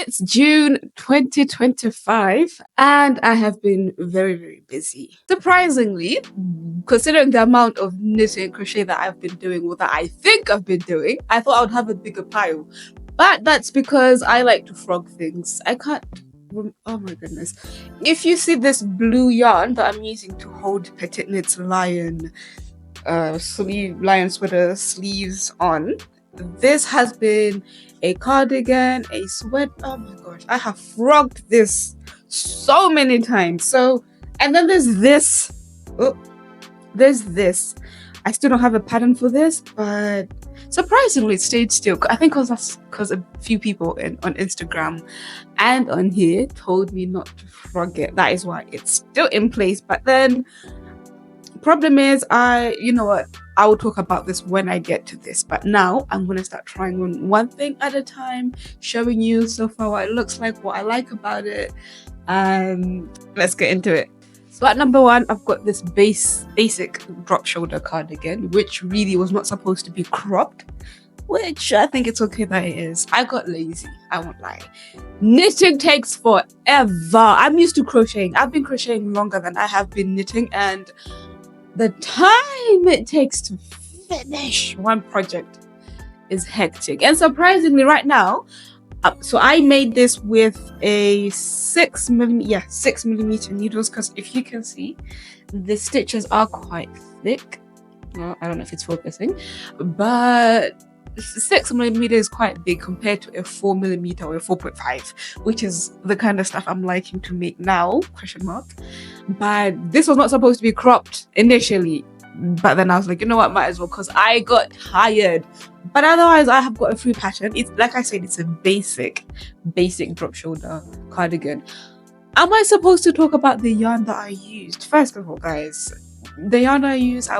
It's June 2025 and I have been very, very busy. Surprisingly, considering the amount of knitting and crochet that I've been doing, or that I think I've been doing, I thought I would have a bigger pile. But that's because I like to frog things. I can't... Oh my goodness. If you see this blue yarn that I'm using to hold Petit Knit's lion sweater sleeves on, this has been a cardigan, a sweat. Oh my gosh, I have frogged this so many times. And then there's this. Oh, there's this. I still don't have a pattern for this, but surprisingly it stayed still. I think because a few people on Instagram and on here told me not to frog it. That is why it's still in place. But then problem is, you know what, I will talk about this when I get to this, but now I'm going to start trying on one thing at a time, showing you so far what it looks like, what I like about it, and let's get into it. So at number one, I've got this basic drop shoulder cardigan, which really was not supposed to be cropped, which I think it's okay that it is. I got lazy, I won't lie. Knitting takes forever. I'm used to crocheting. I've been crocheting longer than I have been knitting, and the time it takes to finish one project is hectic. And surprisingly right now, so I made this with a 6mm needles, because if you can see, the stitches are quite thick. Well, I don't know if it's focusing, but 6mm is quite big compared to a 4mm or a 4.5, which is the kind of stuff I'm liking to make now, ? But this was not supposed to be cropped initially, but then I was like, you know what, might as well, because I got tired. But otherwise, I have got a free pattern. It's like I said, it's a basic drop shoulder cardigan. Am I supposed to talk about the yarn that I used? First of all, guys, the yarn I use, I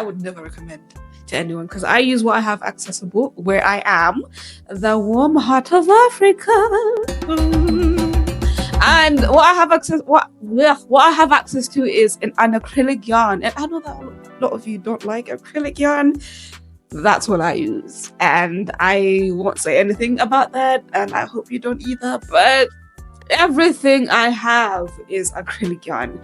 would never recommend to anyone, because I use what I have accessible where I am, the warm heart of Africa. And what I have access to is an acrylic yarn, and I know that a lot of you don't like acrylic yarn. That's what I use, and I won't say anything about that, and I hope you don't either, but everything I have is acrylic yarn.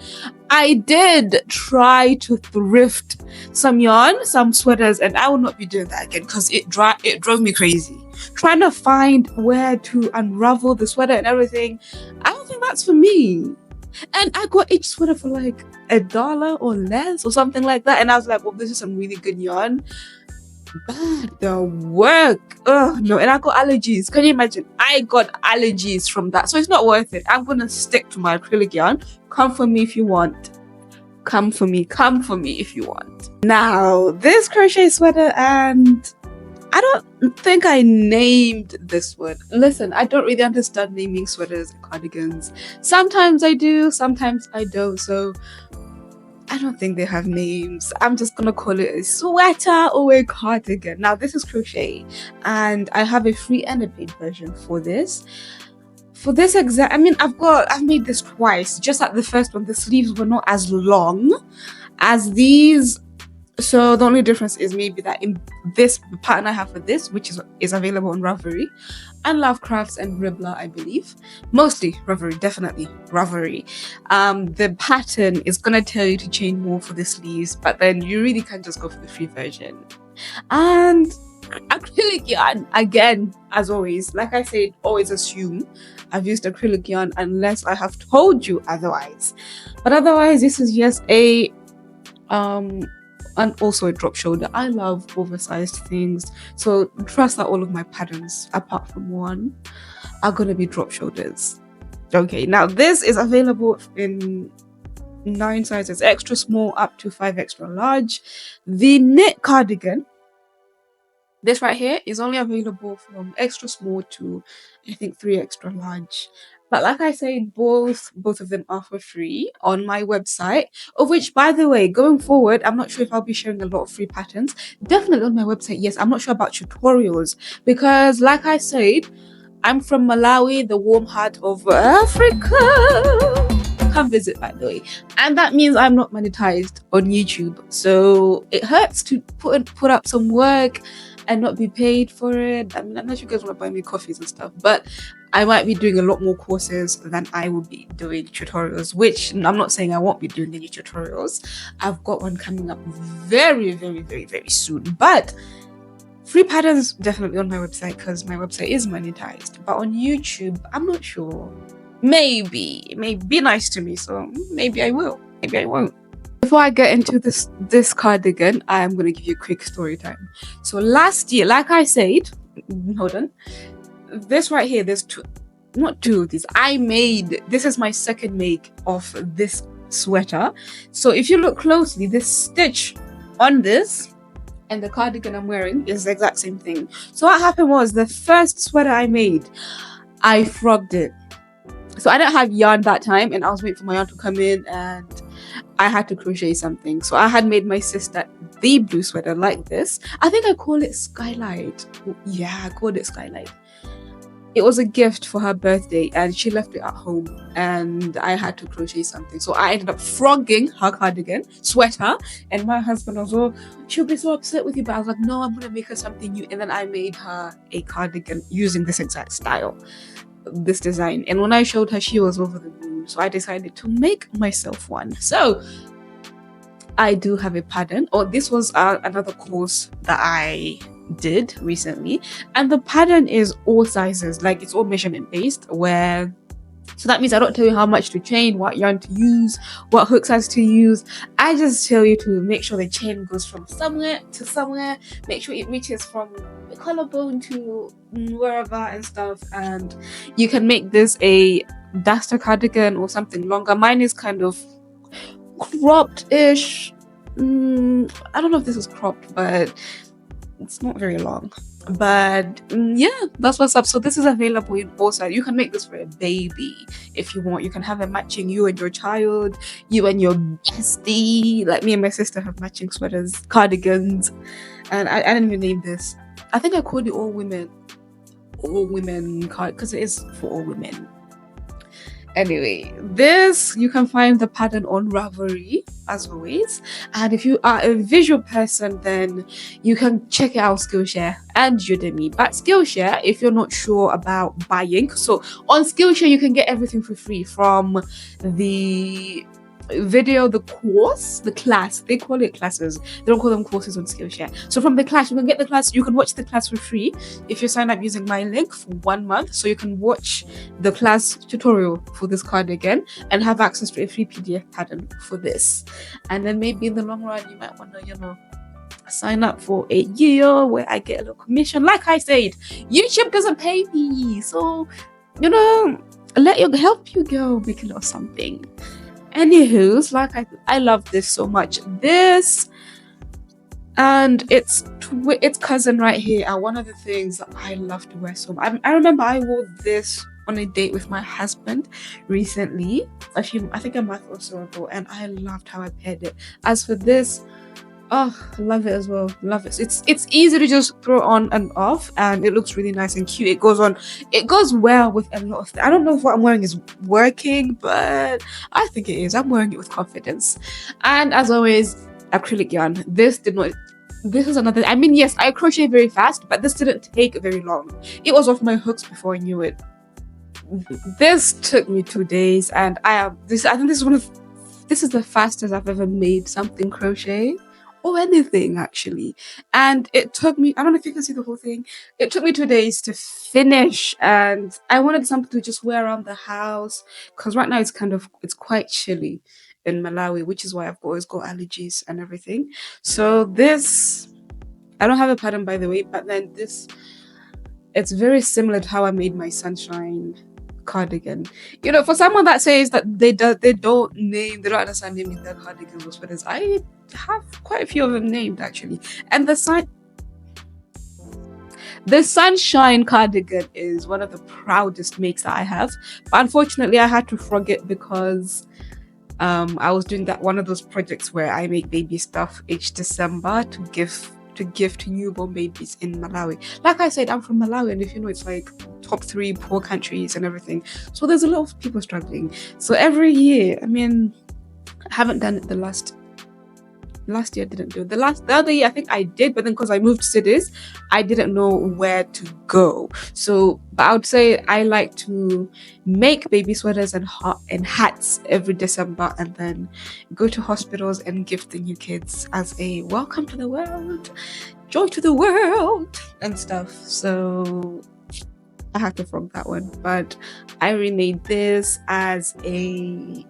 I did try to thrift some yarn, some sweaters, and I will not be doing that again, because it drove me crazy. Trying to find where to unravel the sweater and everything, I don't think that's for me. And I got each sweater for like $1 or less or something like that, and I was like, well, this is some really good yarn. But the work, no, and I got allergies. Can you imagine? I got allergies from that, so it's not worth it. I'm gonna stick to my acrylic yarn. Come for me if you want. Come for me if you want. Now, this crochet sweater, and I don't think I named this one. Listen, I don't really understand naming sweaters and cardigans. Sometimes I do, sometimes I don't, so I don't think they have names. I'm just gonna call it a sweater or a cardigan. Now, this is crochet, and I have a free and a paid version for this. For this exact, I've made this twice. Just like the first one, the sleeves were not as long as these. So the only difference is maybe that in this pattern I have for this, which is available on Ravelry and Love Crafts and Ribbler, I believe. Mostly Ravelry, definitely Ravelry. The pattern is gonna tell you to chain more for the sleeves, but then you really can just go for the free version. And acrylic yarn, again, as always, like I said, always assume I've used acrylic yarn unless I have told you otherwise. But otherwise, this is just and also a drop shoulder. I love oversized things, so trust that all of my patterns, apart from one, are gonna be drop shoulders. Okay, now this is available in 9 sizes, extra small up to 5 extra large. The knit cardigan, this right here, is only available from extra small to I think 3 extra large. But like I said, both of them are for free on my website, of which, by the way, going forward, I'm not sure if I'll be sharing a lot of free patterns. Definitely on my website, yes. I'm not sure about tutorials, because like I said, I'm from Malawi, the warm heart of Africa. Come visit, by the way. And that means I'm not monetized on YouTube, so it hurts to put up some work and not be paid for it. I mean, unless you guys want to buy me coffees and stuff, but I might be doing a lot more courses than I will be doing tutorials, which I'm not saying I won't be doing any tutorials. I've got one coming up very, very, very, very soon, but free patterns definitely on my website because my website is monetized. But on YouTube, I'm not sure. Maybe. It may be nice to me, so maybe I will. Maybe I won't. Before I get into this cardigan, I am going to give you a quick story time. So last year, like I said, hold on. This right here, there's not two of these. This is my second make of this sweater. So if you look closely, this stitch on this and the cardigan I'm wearing is the exact same thing. So what happened was the first sweater I made, I frogged it. So I didn't have yarn that time, and I was waiting for my yarn to come in, and I had to crochet something. So I had made my sister the blue sweater like this. I think I call it Skylight. Yeah, I called it Skylight. It was a gift for her birthday, and she left it at home, and I had to crochet something. So I ended up frogging her cardigan sweater, and my husband was all, she'll be so upset with you, but I was like, no, I'm gonna make her something new. And then I made her a cardigan using this exact style, this design. And when I showed her, she was over the moon. So I decided to make myself one. So I do have a pattern. This was another course that I did recently, and the pattern is all sizes, like it's all measurement based, so that means I don't tell you how much to chain, what yarn to use, what hook size to use. I just tell you to make sure the chain goes from somewhere to somewhere, make sure it reaches from the collarbone to wherever and stuff. And you can make this a duster cardigan or something longer. Mine is kind of cropped-ish. I don't know if this is cropped, but it's not very long. But yeah, that's what's up. So this is available in all sizes. You can make this for a baby if you want. You can have it matching you and your child, you and your bestie. Like me and my sister have matching sweaters, cardigans, and I didn't even name this. I think I called it all women because it is for all women. Anyway, this, you can find the pattern on Ravelry as always. And if you are a visual person, then you can check it out Skillshare and Udemy. But Skillshare, if you're not sure about buying, so on Skillshare you can get everything for free, from the video, the course, the class. They call it classes. They don't call them courses on Skillshare. So from the class, you can get the class, you can watch the class for free if you sign up using my link for 1 month. So you can watch the class tutorial for this cardigan and have access to a free PDF pattern for this. And then maybe in the long run, you might want to, sign up for a year where I get a little commission. Like I said, YouTube doesn't pay me. So, help your girl make a little something. Anywho's, like I love this so much. This and its cousin right here are one of the things that I love to wear so much. I remember I wore this on a date with my husband recently, I think a month or so ago, and I loved how I paired it. As for this, I love it as well. Love it. It's easy to just throw on and off, and it looks really nice and cute. It goes well with a lot of things. I don't know if what I'm wearing is working, but I think it is. I'm wearing it with confidence. And as always, acrylic yarn. This is another, yes, I crochet very fast, but this didn't take very long. It was off my hooks before I knew it. This took me 2 days, and I think this is the fastest I've ever made something crochet. Or anything, actually. And it took me, I don't know if you can see the whole thing, it took me 2 days to finish, and I wanted something to just wear around the house, because right now it's quite chilly in Malawi, which is why I've always got allergies and everything. So this, I don't have a pattern, by the way, but then this, it's very similar to how I made my sunshine cardigan. For someone that says that they don't understand naming their cardigans or sweaters, I have quite a few of them named actually. And the sunshine cardigan is one of the proudest makes that I have, but unfortunately I had to frog it because I was doing one of those projects where I make baby stuff each December to give to newborn babies in Malawi. Like I said, I'm from Malawi, and if you know, it's like top 3 poor countries and everything. So there's a lot of people struggling. So every year, I haven't done it the last last year I didn't do it. The other year I think I did, but then because I moved cities, I didn't know where to go. So, but I would say I like to make baby sweaters and hats every December, and then go to hospitals and gift the new kids as a welcome to the world, joy to the world, and stuff. So I had to frog that one, but I remade this as a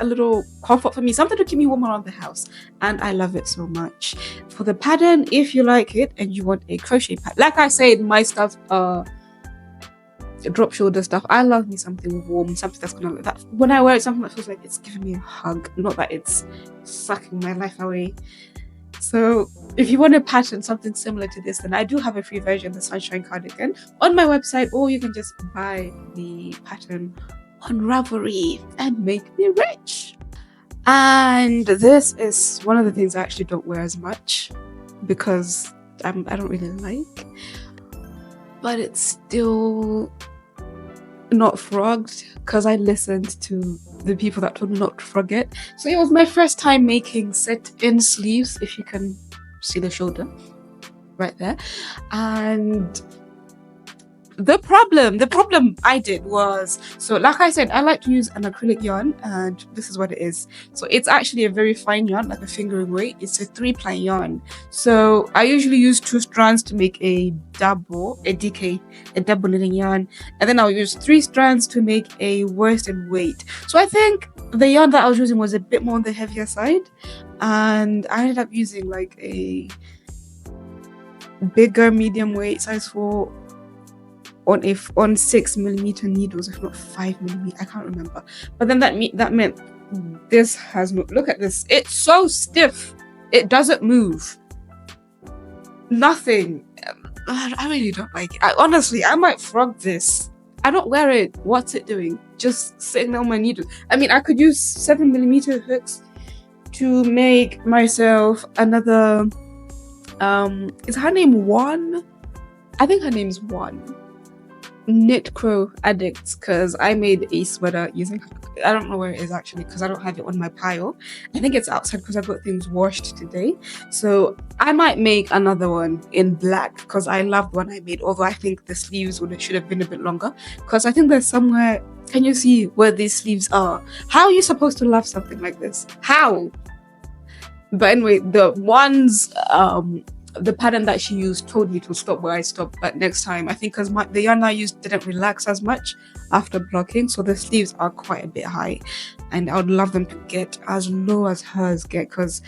little comfort for me, something to keep me warm around the house, and I love it so much. For the pattern, if you like it and you want a crochet pattern, like I said, my stuff drop shoulder stuff, I love me something warm, something that's gonna like that when I wear it, something that feels like it's giving me a hug, not that it's sucking my life away. So if you want a pattern something similar to this, then I do have a free version, the Sunshine Cardigan, on my website, or you can just buy the pattern on Ravelry and make me rich. And this is one of the things I actually don't wear as much because I don't really like, but it's still not frogged because I listened to the people that told me not to frog it. So it was my first time making sit-in sleeves, if you can see the shoulder right there. And the problem I did was, so like I said, I like to use an acrylic yarn, and this is what it is. So it's actually a very fine yarn, like a fingering weight. It's a 3-ply yarn. So I usually use 2 strands to make a double knitting yarn, and then I'll use 3 strands to make a worsted weight. So I think the yarn that I was using was a bit more on the heavier side, and I ended up using like a bigger medium weight, size 4, on 6mm needles, if not 5mm, I can't remember. But then that meant this has no, look at this, it's so stiff, it doesn't move, nothing. I really don't like it. Honestly, I might frog this. I don't wear it. What's it doing? Just sitting on my needle. I mean, I could use 7mm hooks to make myself another is her name One? I think her name's One. Knit Crow Addicts, because I made a sweater using, I don't know where it is actually because I don't have it on my pile. I think it's outside because I got things washed today. So I might make another one in black because I loved one I made, although I think the sleeves should have been a bit longer, because I think there's somewhere, can you see where these sleeves are? How are you supposed to love something like this? How? But anyway, the ones the pattern that she used told me to stop where I stopped, but next time, I think because the yarn I used didn't relax as much after blocking, so the sleeves are quite a bit high, and I would love them to get as low as hers get, because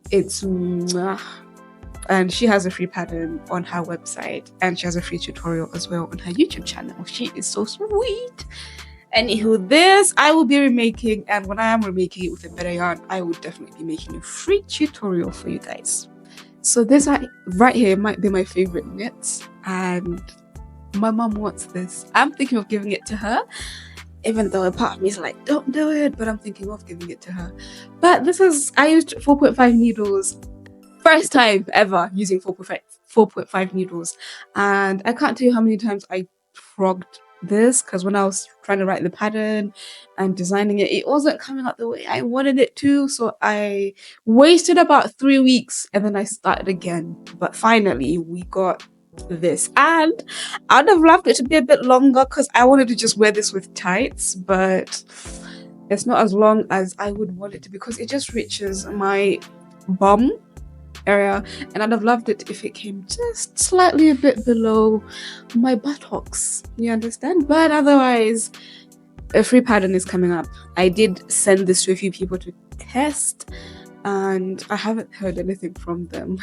it's and she has a free pattern on her website, and she has a free tutorial as well on her YouTube channel. She is so sweet. Anywho, this I will be remaking, and when I am remaking it with a better yarn, I will definitely be making a free tutorial for you guys. So this right here might be my favorite knit, and my mom wants this. I'm thinking of giving it to her, even though a part of me is like, don't do it, but I'm thinking of giving it to her. But I used 4.5 needles, first time ever using 4.5 needles, and I can't tell you how many times I frogged this, because when I was trying to write the pattern and designing it, it wasn't coming out the way I wanted it to, so I wasted about 3 weeks and then I started again. But finally we got this, and I'd have loved it to be a bit longer because I wanted to just wear this with tights, but it's not as long as I would want it to because it just reaches my bum area, and I'd have loved it if it came just slightly a bit below my buttocks, you understand? But otherwise, a free pattern is coming up. I did send this to a few people to test, and I haven't heard anything from them.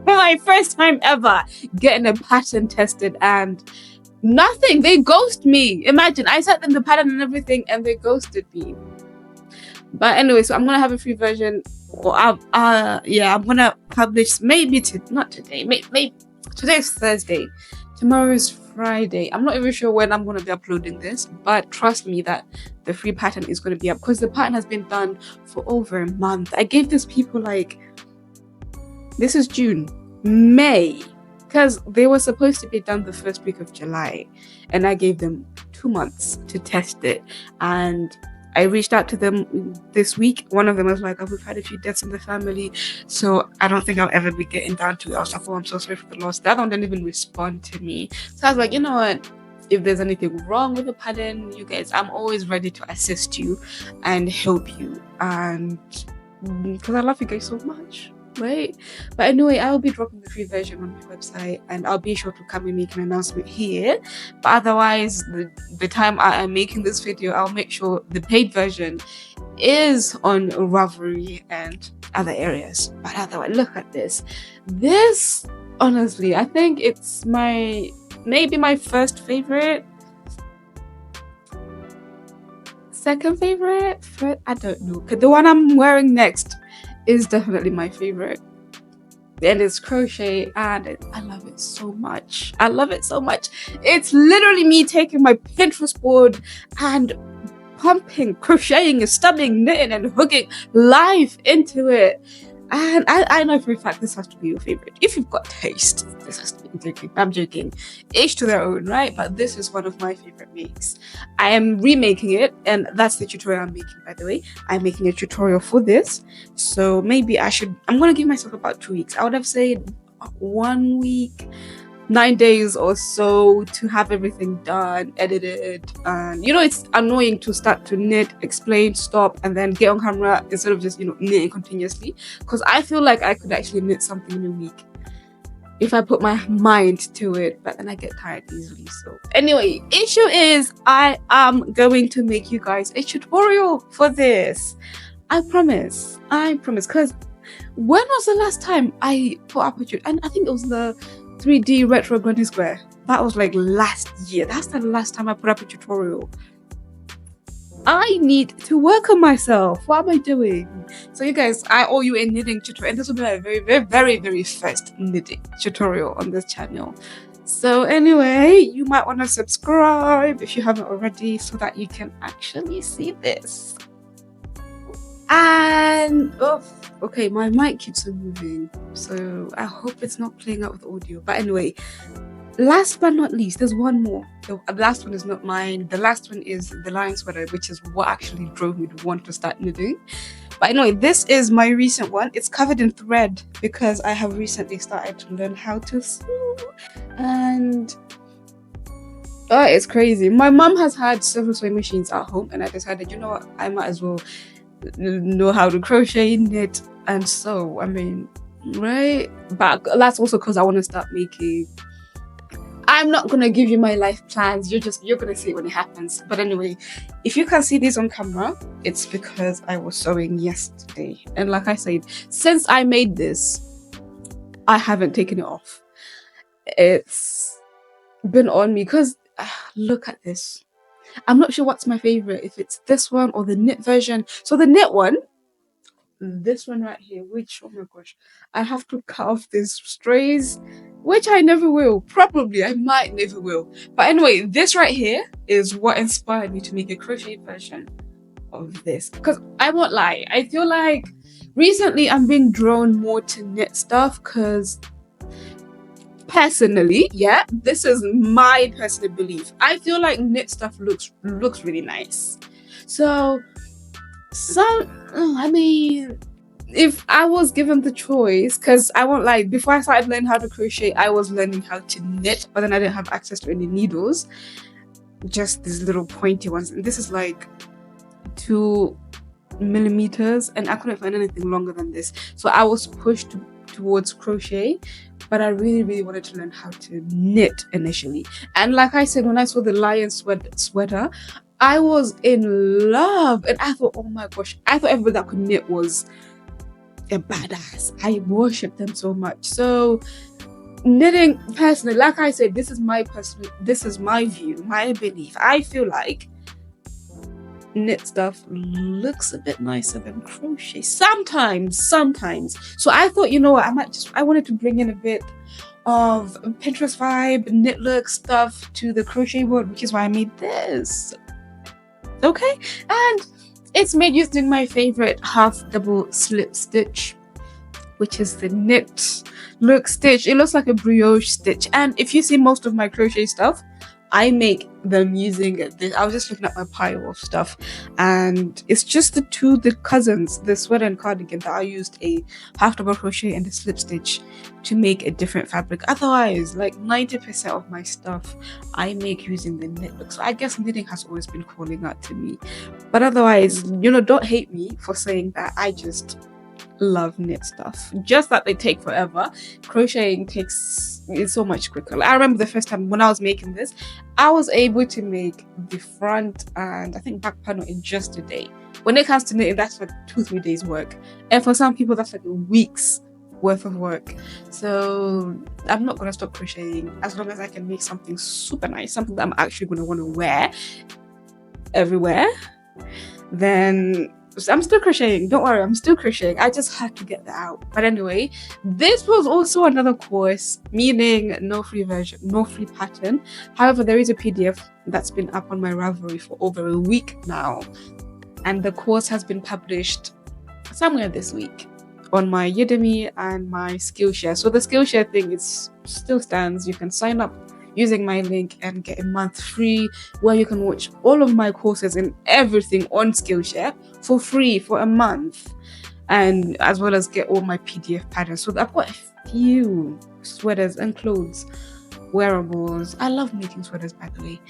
My first time ever getting a pattern tested, and nothing. They ghost me. Imagine, I sent them the pattern and everything and they ghosted me. But anyway, so I'm gonna have a free version, or I'm gonna publish maybe not today, maybe today's Thursday, tomorrow's Friday. I'm not even sure when I'm gonna be uploading this, but trust me that the free pattern is gonna be up because the pattern has been done for over a month. I gave this people this is June, May, because they were supposed to be done the first week of July, and I gave them 2 months to test it, and I reached out to them this week. One of them was like, oh, we've had a few deaths in the family, so I don't think I'll ever be getting down to it. I was like, oh, I'm so sorry for the loss. The other one didn't even respond to me. So I was like, you know what? If there's anything wrong with the pattern, you guys, I'm always ready to assist you and help you. And because I love you guys so much. Right, but anyway, I will be dropping the free version on my website, and I'll be sure to come and make an announcement here. But otherwise, the time I am making this video, I'll make sure the paid version is on Ravelry and other areas. But otherwise, look at this. This, honestly, I think it's maybe my first favorite, second favorite, third, I don't know. Because the one I'm wearing next is definitely my favorite, and it's crochet, and I love it so much. I love it so much. It's literally me taking my Pinterest board and pumping, crocheting, and stubbing, knitting, and hooking life into it. And I know for a fact this has to be your favorite. If you've got taste, this has to be. I'm joking. Each to their own, right? But this is one of my favorite makes. I am remaking it, and that's the tutorial I'm making, by the way. I'm making a tutorial for this. So maybe I'm going to give myself about 2 weeks. I would have said 1 week, 9 days or so to have everything done, edited. And it's annoying to start to knit, explain, stop, and then get on camera instead of just knitting continuously, because I feel like I could actually knit something in a week if I put my mind to it, but then I get tired easily. So anyway, issue is I am going to make you guys a tutorial for this. I promise, because when was the last time I put up a tutorial? And I think it was the 3D retro granny square. That was like last year. That's the last time I put up a tutorial. I need to work on myself. What am I doing? So you guys, I owe you a knitting tutorial, and this will be my very, very, very, very first knitting tutorial on this channel. So anyway, you might want to subscribe if you haven't already, so that you can actually see this. And okay, my mic keeps on moving, so I hope it's not playing out with audio. But anyway, last but not least, there's one more. The last one is not mine. The last one is the lion sweater, which is what actually drove me to want to start knitting. But anyway, this is my recent one. It's covered in thread because I have recently started to learn how to sew, and it's crazy. My mom has had several sewing machines at home, and I decided, you know what, I might as well know how to crochet, knit, and sew. I mean, right? But that's also because I want to start making. I'm not gonna give you my life plans. You're gonna see it when it happens. But anyway, if you can see this on camera, it's because I was sewing yesterday. And like I said, since I made this, I haven't taken it off. It's been on me because look at this. I'm not sure what's my favorite, if it's this one or the knit version. So the knit one, this one right here, which, oh my gosh, I have to cut off these strays, which I never will. Probably, I might never will. But anyway, this right here is what inspired me to make a crochet version of this. Because I won't lie, I feel like recently I'm being drawn more to knit stuff because personally, this is my personal belief. I feel like knit stuff looks really nice. So I mean, if I was given the choice, because I won't lie, before I started learning how to crochet, I was learning how to knit, but then I didn't have access to any needles, just these little pointy ones. And this is like 2 millimeters, and I couldn't find anything longer than this. So I was pushed towards crochet, but I really, really wanted to learn how to knit initially. And like I said, when I saw the lion sweater, I was in love, and I thought, oh my gosh, I thought everybody that could knit was a badass. I worship them so much. So knitting, personally, like I said, this is my view, my belief. I feel like knit stuff looks a bit nicer than crochet sometimes. So I thought, you know what, I wanted to bring in a bit of Pinterest vibe, knit look stuff to the crochet board, which is why I made this. Okay, and it's made using my favorite half double slip stitch, which is the knit look stitch. It looks like a brioche stitch, and if you see most of my crochet stuff, I make them using this. I was just looking at my pile of stuff, and it's just the cousins, the sweater and cardigan, that I used a half double crochet and a slip stitch to make a different fabric. Otherwise, like 90% of my stuff I make using the knit book. So I guess knitting has always been calling out to me. But otherwise, don't hate me for saying that. I just love knit stuff, just that they take forever. Crocheting is so much quicker. Like, I remember the first time when I was making this, I was able to make the front and I think back panel in just a day. When it comes to knitting, that's like 2-3 days work, and for some people that's like a week's worth of work. So I'm not gonna stop crocheting as long as I can make something super nice, something that I'm actually gonna want to wear everywhere. Then I'm still crocheting. Don't worry, I'm still crocheting. I just had to get that out. But anyway, this was also another course, meaning no free version, no free pattern. However, there is a PDF that's been up on my Ravelry for over a week now, and the course has been published somewhere this week on my Udemy and my SkillShare. So the SkillShare thing still stands. You can sign up using my link and get a month free, where you can watch all of my courses and everything on Skillshare for free for a month, and as well as get all my PDF patterns. So I've got a few sweaters and clothes, wearables. I love making sweaters, by the way.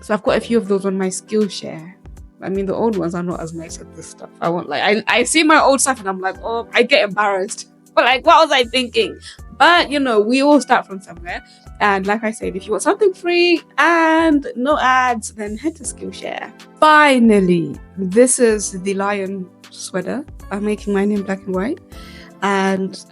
So I've got a few of those on my Skillshare. I mean, the old ones are not as nice as this stuff. I see my old stuff and I'm like, oh, I get embarrassed. But like, what was I thinking? But we all start from somewhere. And like I said, if you want something free and no ads, then head to Skillshare. Finally, this is the lion sweater. I'm making mine in black and white. And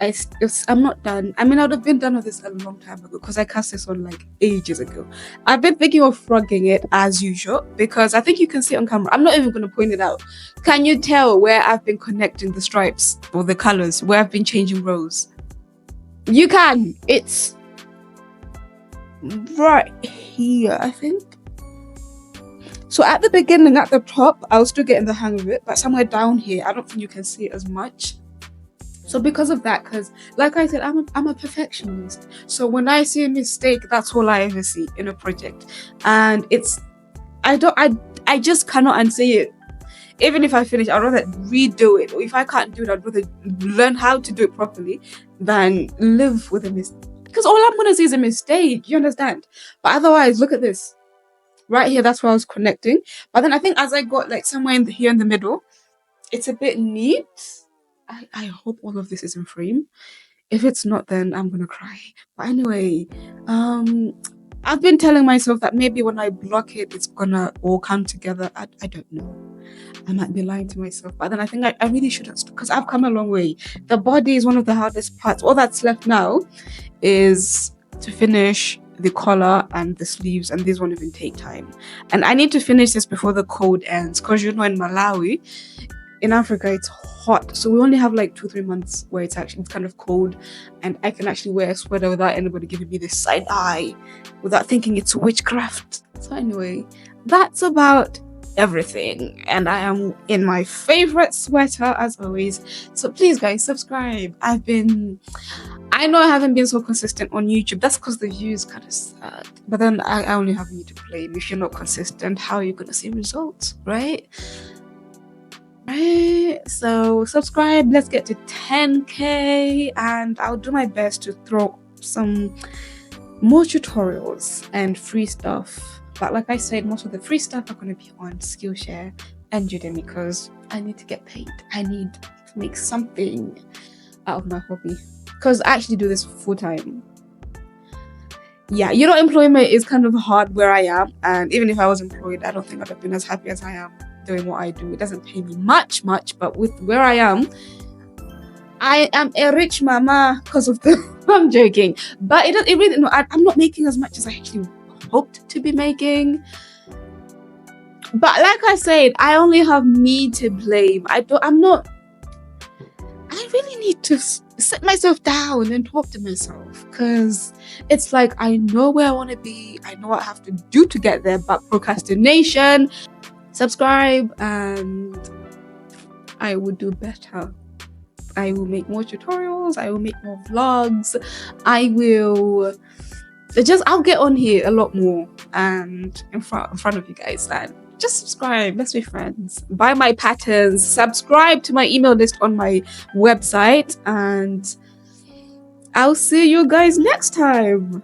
I'm not done. I mean, I would have been done with this a long time ago because I cast this on like ages ago. I've been thinking of frogging it as usual because I think you can see it on camera. I'm not even going to point it out. Can you tell where I've been connecting the stripes or the colors, where I've been changing rows? You can. It's right here, I think. So at the beginning, at the top, I was still getting the hang of it, but somewhere down here, I don't think you can see it as much. So because of that, because like I said, I'm a perfectionist. So when I see a mistake, that's all I ever see in a project. And I just cannot unsee it. Even if I finish, I'd rather redo it. Or if I can't do it, I'd rather learn how to do it properly than live with a mistake. Because all I'm going to see is a mistake, you understand? But otherwise, look at this. Right here, that's where I was connecting. But then I think as I got like somewhere here in the middle, it's a bit neat. I hope all of this is in frame. If it's not, then I'm going to cry. But anyway, I've been telling myself that maybe when I block it, it's going to all come together. I don't know. I might be lying to myself. But then I think I really shouldn't, because I've come a long way. The body is one of the hardest parts. All that's left now is to finish the collar and the sleeves, and these won't even take time. And I need to finish this before the cold ends, because in Malawi, in Africa, it's hot. So we only have like 2-3 months where it's kind of cold, and I can actually wear a sweater without anybody giving me this side eye, without thinking it's witchcraft. So anyway, that's about everything, and I am in my favorite sweater as always. So please guys, subscribe. I know I haven't been so consistent on YouTube. That's because the views kind of sad, but then I only have you to blame. If you're not consistent, how are you gonna see results, right? So subscribe. Let's get to 10k, and I'll do my best to throw some more tutorials and free stuff. But like I said, most of the free stuff are going to be on Skillshare and Udemy, because I need to get paid. I need to make something out of my hobby, because I actually do this full time. Yeah, employment is kind of hard where I am, and even if I was employed, I don't think I'd have been as happy as I am doing what I do. It doesn't pay me much, but with where I am a rich mama because of the I'm joking, but it really, no, I'm not making as much as I actually hoped to be making. But like I said, I only have me to blame. I really need to sit myself down and talk to myself, because it's like I know where I want to be, I know what I have to do to get there, but procrastination. Subscribe and I will do better. I will make more tutorials, I will make more vlogs, I'll get on here a lot more. and in front of you guys, then just subscribe. Let's be friends. Buy my patterns. Subscribe to my email list on my website, and I'll see you guys next time.